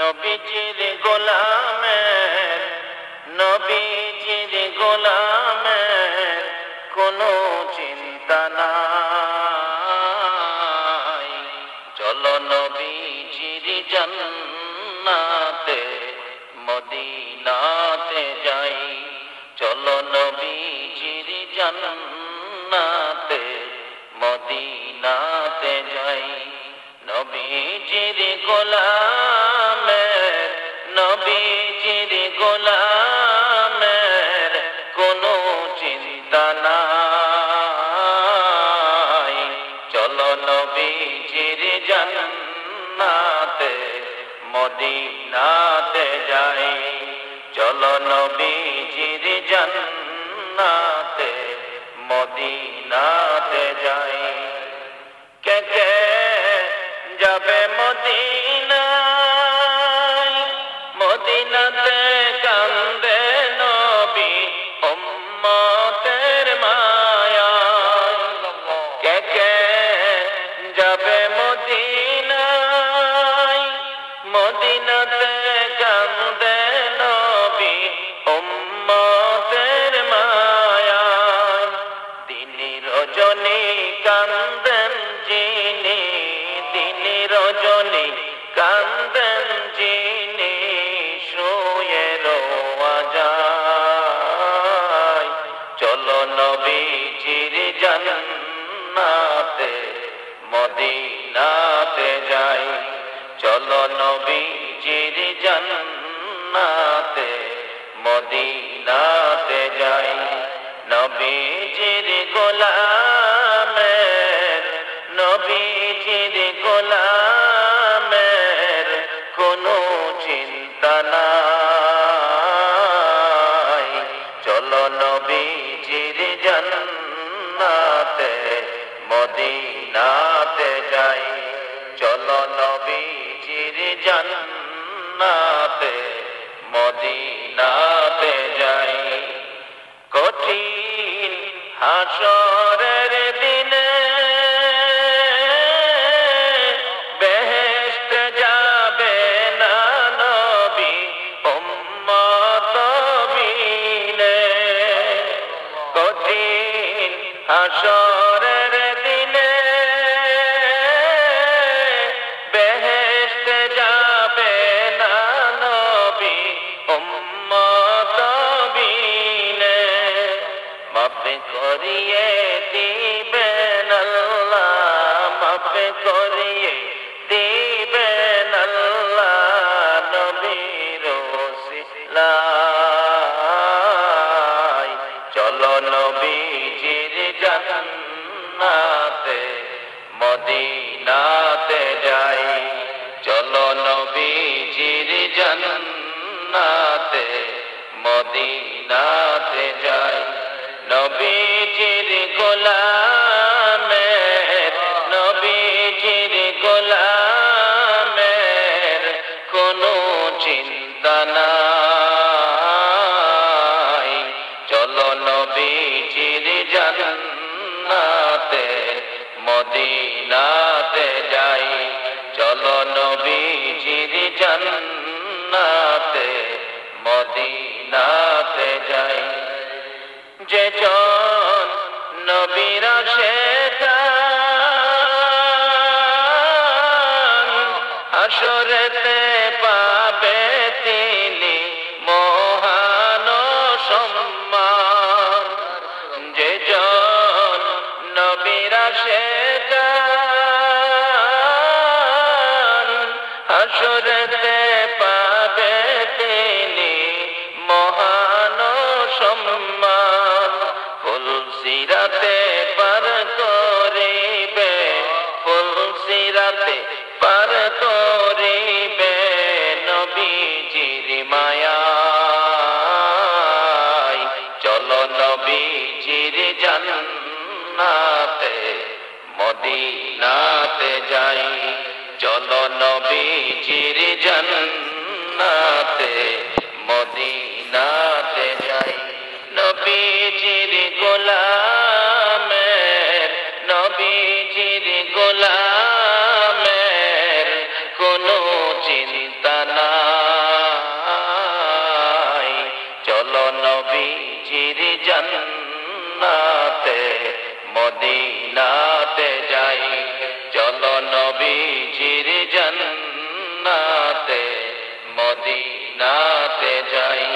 নবীজির গোলামের নবীজির গোলামের কোনো চিন্তা নাই। চলো নবীজির জান্নাতে মদিনাতে যাই। চলো নবীজির জান্নাতে মদিনাতে যাই। নবীজির গোলামের নবীজির গোলামের কোনো চিন্তা নাই। চলো নবীজির জান্নাতে মদিনাতে যাই। চলো নবীজির জান্নাতে মদিনাতে যাই। কে কে যাবে মদিনায়, মদিনাতে কান্দে নবী উম্মতের মায়ায়। কে কে যাবে মদিনায়, মদিনাতে কান্দে নবী উম্মতের মায়ায়। দিনে রজনী কান্দেন যিনি, দিনে রজনী কান্দেন যিনি, শুয়ে রোয়া যায়। চলো নবীজির জান্নাতে মদিনাতে যাই। চলো নবীজির জান্নাতে মদিনাতে যাই। নবীজির গোলামের নবীজির গোলামের কোনো চিন্তা নাই। চলো নবীজির জান্নাতে মদিনাতে যাই। চলো নবীজির জান্নাতে মদিনাতে যাই। কঠিন হাসরের দিনে বেহেশতে যাবে না নবী উম্মত বিনে। কঠিন হাসরের দিনে বেহেশতে যাবে না নবী উম্মত বিনে। মাফ করিয়ে দিবেন আল্লাহ, মাফ করিয়ে দিবেন আল্লাহ নবীর ওসিলায়। চলো নবীজির জান্নাতে মদিনাতে যাই। চলো নবীজির জান্নাতে মদিনাতে যাই। নবীজির গোলামের নবীজির গোলামের কোনো চিন্তা নাই। চলো নবীজির জান্নাতে মদিনাতে যাই। চলো নবীজির জান্নাতে মদিনাতে যাই। যে জন নবীর আশিকান হাসরেতে পাবে তিনি মহান সম্মান। যে জন নবীর আশিকান হাসরেতে পাবে তিনি মহান সম্মান। ফুলসিরাতে পার করিবে, ফুলসিরাতে পার করিবে নবীজির মায়ায়। চলো নবীজির জান্নাতে মদিনাতে যাই। চলো নবীজির জান্নাতে মদিনাতে যাই। নবীজির গোলাম চলো নবীজির জান্নাতে মদিনাতে যাই, চলো নবীজির জান্নাতে মদিনাতে যাই।